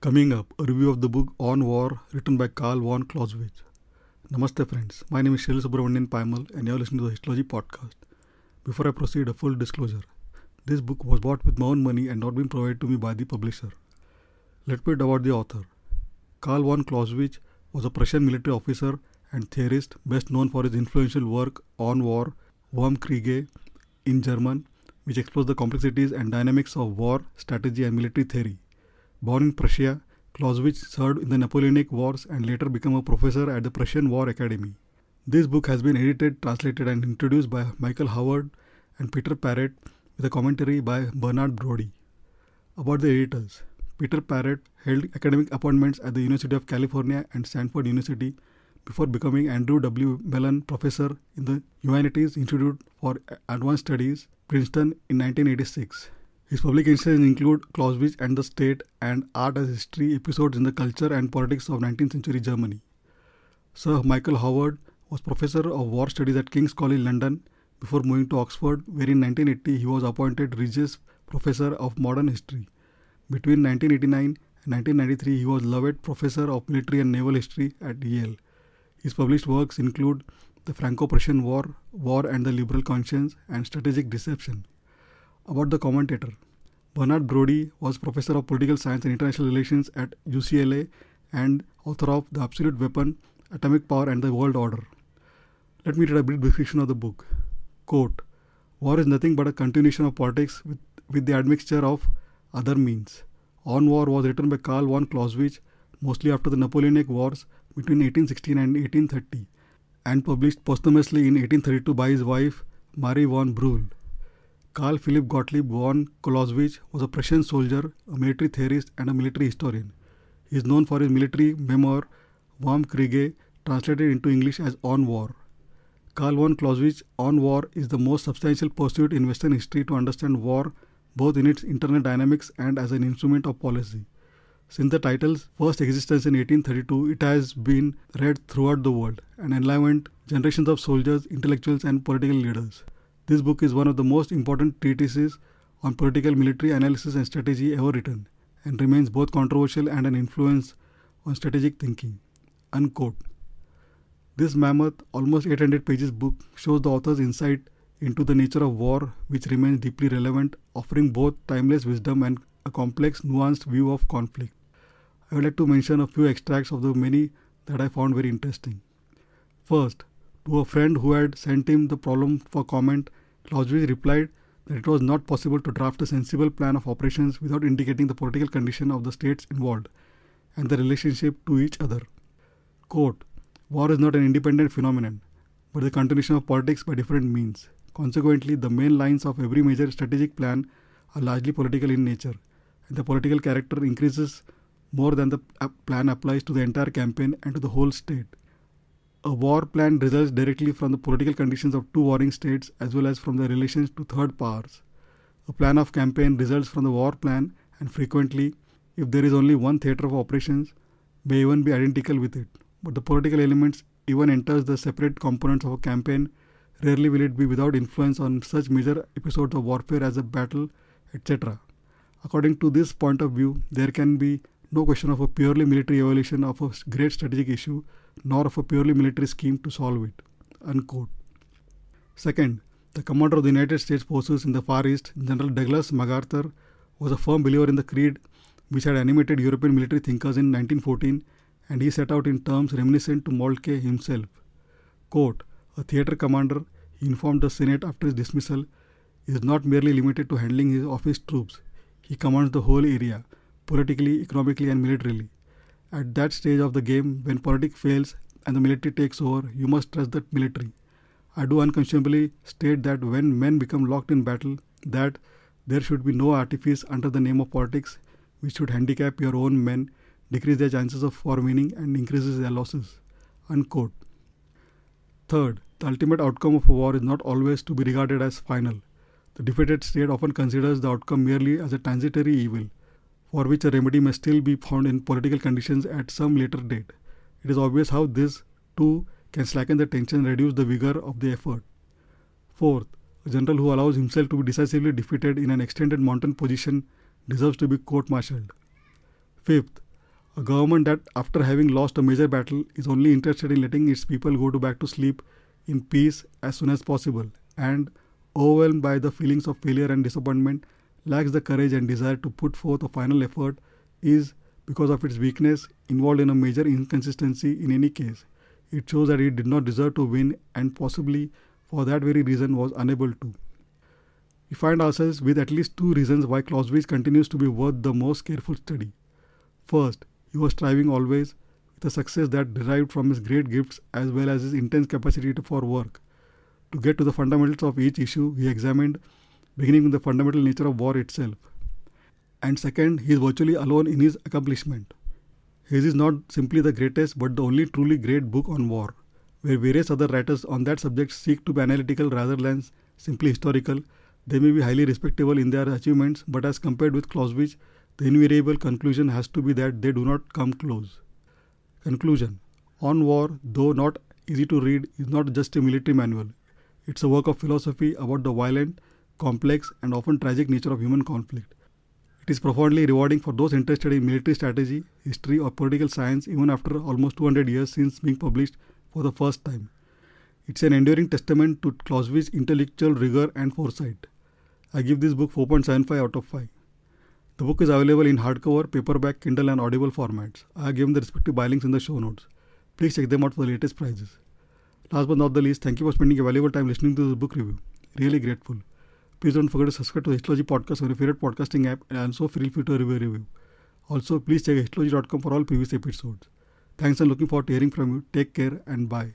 Coming up, a review of the book On War written by Carl von Clausewitz. Namaste friends, my name is Shri Subramanian Paimal and you are listening to the Histology podcast. Before I proceed, a full disclosure. This book was bought with my own money and not been provided to me by the publisher. Let me read about the author. Carl von Clausewitz was a Prussian military officer and theorist best known for his influential work On War, Kriege in German, which explores the complexities and dynamics of war, strategy and military theory. Born in Prussia, Clausewitz served in the Napoleonic Wars and later became a professor at the Prussian War Academy. This book has been edited, translated and introduced by Michael Howard and Peter Parrott with a commentary by Bernard Brody. About the editors, Peter Parrott held academic appointments at the University of California and Stanford University before becoming Andrew W. Mellon Professor in the Humanities Institute for Advanced Studies, Princeton in 1986. His publications include Clausewitz and the State and Art as History episodes in the culture and politics of 19th century Germany. Sir Michael Howard was Professor of War Studies at King's College London before moving to Oxford, where in 1980 he was appointed Regius Professor of Modern History. Between 1989 and 1993 he was Lovett Professor of Military and Naval History at Yale. His published works include The Franco-Prussian War, War and the Liberal Conscience, and Strategic Deception. About the commentator, Bernard Brody was Professor of Political Science and International Relations at UCLA and author of The Absolute Weapon, Atomic Power and the World Order. Let me read a brief description of the book. Quote, war is nothing but a continuation of politics with the admixture of other means. On War was written by Carl von Clausewitz mostly after the Napoleonic Wars between 1816 and 1830 and published posthumously in 1832 by his wife Marie von Brühl. Carl Philipp Gottlieb von Clausewitz was a Prussian soldier, a military theorist and a military historian. He is known for his military memoir Kriege, translated into English as On War. Carl von Clausewitz On War is the most substantial pursuit in Western history to understand war, both in its internal dynamics and as an instrument of policy. Since the title's first existence in 1832, it has been read throughout the world and enlivened generations of soldiers, intellectuals and political leaders. This book is one of the most important treatises on political military analysis and strategy ever written and remains both controversial and an influence on strategic thinking. Unquote. This mammoth, almost 800 pages book shows the author's insight into the nature of war, which remains deeply relevant, offering both timeless wisdom and a complex, nuanced view of conflict. I would like to mention a few extracts of the many that I found very interesting. First, to a friend who had sent him the problem for comment, Clausewitz replied that it was not possible to draft a sensible plan of operations without indicating the political condition of the states involved and the relationship to each other. Quote, war is not an independent phenomenon, but the continuation of politics by different means. Consequently, the main lines of every major strategic plan are largely political in nature, and the political character increases more than the plan applies to the entire campaign and to the whole state. A war plan results directly from the political conditions of two warring states as well as from the relations to third powers. A plan of campaign results from the war plan and frequently, if there is only one theatre of operations, may even be identical with it. But the political elements even enters the separate components of a campaign. Rarely will it be without influence on such major episodes of warfare as a battle, etc. According to this point of view, there can be no question of a purely military evaluation of a great strategic issue, nor of a purely military scheme to solve it. Unquote. Second, the commander of the United States forces in the Far East, General Douglas MacArthur, was a firm believer in the creed which had animated European military thinkers in 1914, and he set out in terms reminiscent to Moltke himself. Quote, a theatre commander, he informed the Senate after his dismissal, is not merely limited to handling of his troops. He commands the whole area, politically, economically and militarily. At that stage of the game, when politics fails and the military takes over, you must trust the military. I do unquestionably state that when men become locked in battle, that there should be no artifice under the name of politics which should handicap your own men, decrease their chances for winning and increases their losses. Unquote. Third, the ultimate outcome of a war is not always to be regarded as final. The defeated state often considers the outcome merely as a transitory evil, for which a remedy may still be found in political conditions at some later date. It is obvious how this, too, can slacken the tension and reduce the vigor of the effort. Fourth, a general who allows himself to be decisively defeated in an extended mountain position deserves to be court-martialed. Fifth, A government that, after having lost a major battle, is only interested in letting its people go back to sleep in peace as soon as possible, and, overwhelmed by the feelings of failure and disappointment, lacks the courage and desire to put forth a final effort, is, because of its weakness, involved in a major inconsistency in any case. It shows that it did not deserve to win and possibly for that very reason was unable to. We find ourselves with at least two reasons why Clausewitz continues to be worth the most careful study. First, he was striving always with a success that derived from his great gifts as well as his intense capacity for work. To get to the fundamentals of each issue, he examined, beginning with the fundamental nature of war itself. And second, he is virtually alone in his accomplishment. His is not simply the greatest but the only truly great book on war, where various other writers on that subject seek to be analytical rather than simply historical. They may be highly respectable in their achievements, but as compared with Clausewitz, the invariable conclusion has to be that they do not come close. Conclusion: On War, though not easy to read, is not just a military manual. It's a work of philosophy about the violent, complex, and often tragic nature of human conflict. It is profoundly rewarding for those interested in military strategy, history, or political science even after almost 200 years since being published for the first time. It's an enduring testament to Clausewitz's intellectual rigor and foresight. I give this book 4.75 out of 5. The book is available in hardcover, paperback, Kindle and Audible formats. I have given the respective buy links in the show notes. Please check them out for the latest prices. Last but not the least, thank you for spending a valuable time listening to this book review. Really grateful. Please don't forget to subscribe to the Histology podcast on your favorite podcasting app and also feel free to review. Also, please check histology.com for all previous episodes. Thanks and looking forward to hearing from you. Take care and bye.